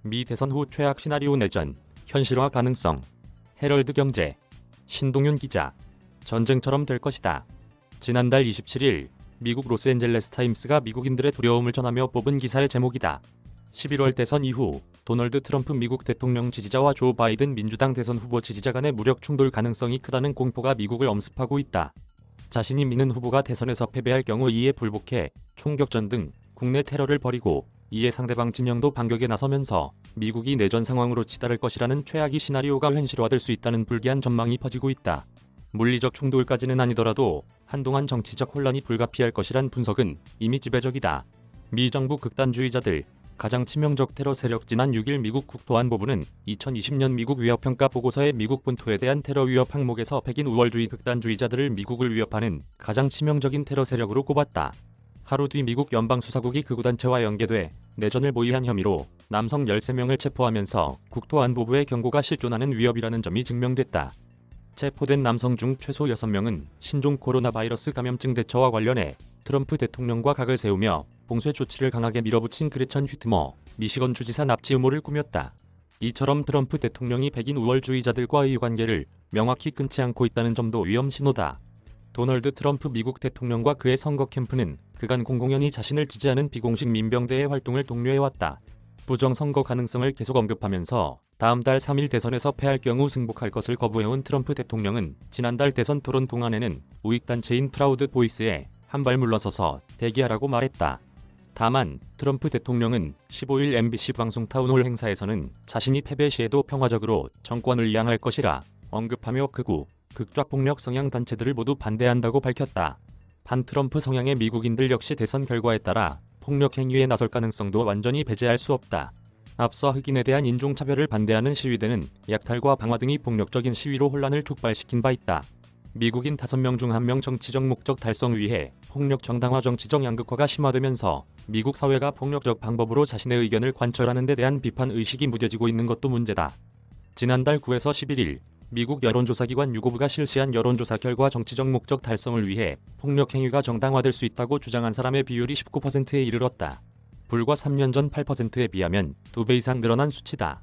미 대선 후 최악 시나리오 내전, 현실화 가능성. 헤럴드 경제. 신동윤 기자. 전쟁처럼 될 것이다. 지난달 27일 미국 로스앤젤레스 타임스가 미국인들의 두려움을 전하며 뽑은 기사의 제목이다. 11월 대선 이후 도널드 트럼프 미국 대통령 지지자와 조 바이든 민주당 대선 후보 지지자 간의 무력 충돌 가능성이 크다는 공포가 미국을 엄습하고 있다. 자신이 미는 후보가 대선에서 패배할 경우 이에 불복해 총격전 등 국내 테러를 벌이고 이에 상대방 진영도 반격에 나서면서 미국이 내전 상황으로 치달을 것이라는 최악의 시나리오가 현실화될 수 있다는 불길한 전망이 퍼지고 있다. 물리적 충돌까지는 아니더라도 한동안 정치적 혼란이 불가피할 것이란 분석은 이미 지배적이다. 미 정부 극단주의자들, 가장 치명적 테러 세력. 지난 6일 미국 국토안보부는 2020년 미국 위협평가 보고서에 미국 본토에 대한 테러 위협 항목에서 백인 우월주의 극단주의자들을 미국을 위협하는 가장 치명적인 테러 세력으로 꼽았다. 하루 뒤 미국 연방수사국이 극우 단체와 연계돼 내전을 모의한 혐의로 남성 13명을 체포하면서 국토안보부의 경고가 실존하는 위협이라는 점이 증명됐다. 체포된 남성 중 최소 6명은 신종 코로나 바이러스 감염증 대처와 관련해 트럼프 대통령과 각을 세우며 봉쇄 조치를 강하게 밀어붙인 그레천 휘트머 미시건 주지사 납치 음모를 꾸몄다. 이처럼 트럼프 대통령이 백인 우월주의자들과의 관계를 명확히 끊지 않고 있다는 점도 위험 신호다. 도널드 트럼프 미국 대통령과 그의 선거 캠프는 그간 공공연히 자신을 지지하는 비공식 민병대의 활동을 독려해왔다. 부정선거 가능성을 계속 언급하면서 다음 달 3일 대선에서 패할 경우 승복할 것을 거부해온 트럼프 대통령은 지난달 대선 토론 동안에는 우익단체인 프라우드 보이스에 한 발 물러서서 대기하라고 말했다. 다만 트럼프 대통령은 15일 MBC 방송 타운홀 행사에서는 자신이 패배 시에도 평화적으로 정권을 이양할 것이라 언급하며 극우, 극좌폭력 성향 단체들을 모두 반대한다고 밝혔다. 반 트럼프 성향의 미국인들 역시 대선 결과에 따라 폭력 행위에 나설 가능성도 완전히 배제할 수 없다. 앞서 흑인에 대한 인종차별을 반대하는 시위대는 약탈과 방화 등이 폭력적인 시위로 혼란을 촉발시킨 바 있다. 미국인 5명 중 1명 정치적 목적 달성 위해 폭력 정당화 정치적 양극화가 심화되면서 미국 사회가 폭력적 방법으로 자신의 의견을 관철하는 데 대한 비판 의식이 무뎌지고 있는 것도 문제다. 지난달 9에서 11일 미국 여론조사기관 유고브가 실시한 여론조사 결과 정치적 목적 달성을 위해 폭력 행위가 정당화될 수 있다고 주장한 사람의 비율이 19%에 이르렀다. 불과 3년 전 8%에 비하면 2배 이상 늘어난 수치다.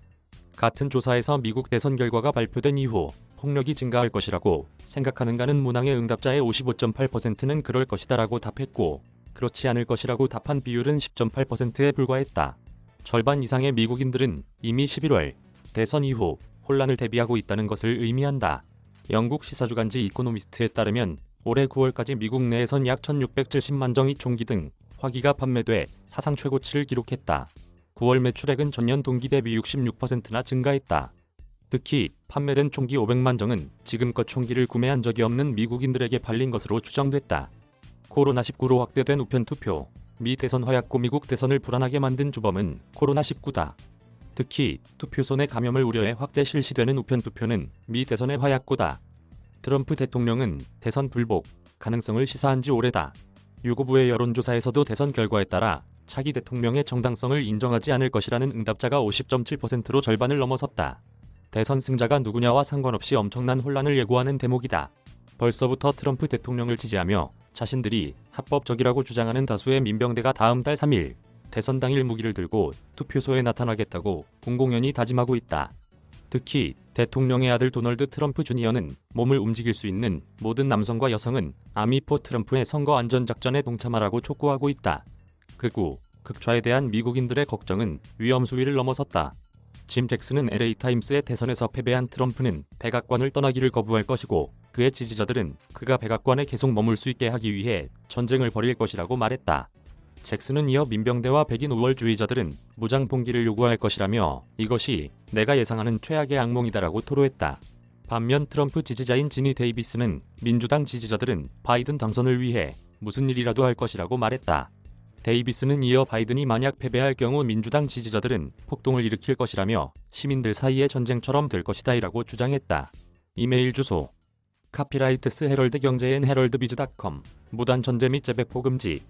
같은 조사에서 미국 대선 결과가 발표된 이후 폭력이 증가할 것이라고 생각하는가는 문항의 응답자의 55.8%는 그럴 것이다라고 답했고 그렇지 않을 것이라고 답한 비율은 10.8%에 불과했다. 절반 이상의 미국인들은 이미 11월 대선 이후 혼란을 대비하고 있다는 것을 의미한다. 영국 시사주간지 이코노미스트에 따르면 올해 9월까지 미국 내에선 약 1670만 정의 총기 등 화기가 판매돼 사상 최고치를 기록했다. 9월 매출액은 전년 동기 대비 66%나 증가했다. 특히 판매된 총기 500만 정은 지금껏 총기를 구매한 적이 없는 미국인들에게 팔린 것으로 추정됐다. 코로나19로 확대된 우편투표. 미 대선 화약고. 미국 대선을 불안하게 만든 주범은 코로나19다. 특히 투표소 내 감염을 우려해 확대 실시되는 우편투표는 미 대선의 화약고다. 트럼프 대통령은 대선 불복 가능성을 시사한 지 오래다. 유고부의 여론조사에서도 대선 결과에 따라 차기 대통령의 정당성을 인정하지 않을 것이라는 응답자가 50.7%로 절반을 넘어섰다. 대선 승자가 누구냐와 상관없이 엄청난 혼란을 예고하는 대목이다. 벌써부터 트럼프 대통령을 지지하며 자신들이 합법적이라고 주장하는 다수의 민병대가 다음 달 3일 대선 당일 무기를 들고 투표소에 나타나겠다고 공공연히 다짐하고 있다. 특히 대통령의 아들 도널드 트럼프 주니어는 몸을 움직일 수 있는 모든 남성과 여성은 아미포 트럼프의 선거 안전작전에 동참하라고 촉구하고 있다. 극우, 극좌에 대한 미국인들의 걱정은 위험 수위를 넘어섰다. 짐 잭슨은 LA타임스의 대선에서 패배한 트럼프는 백악관을 떠나기를 거부할 것이고 그의 지지자들은 그가 백악관에 계속 머물 수 있게 하기 위해 전쟁을 벌일 것이라고 말했다. 잭슨은 이어 민병대와 백인 우월주의자들은 무장 봉기를 요구할 것이라며 이것이 내가 예상하는 최악의 악몽이다라고 토로했다. 반면 트럼프 지지자인 지니 데이비스는 민주당 지지자들은 바이든 당선을 위해 무슨 일이라도 할 것이라고 말했다. 데이비스는 이어 바이든이 만약 패배할 경우 민주당 지지자들은 폭동을 일으킬 것이라며 시민들 사이의 전쟁처럼 될 것이다라고 주장했다. 이메일 주소 카피라이트스 헤럴드 경제엔 헤럴드비즈.com 무단 전제 및 재배포 금지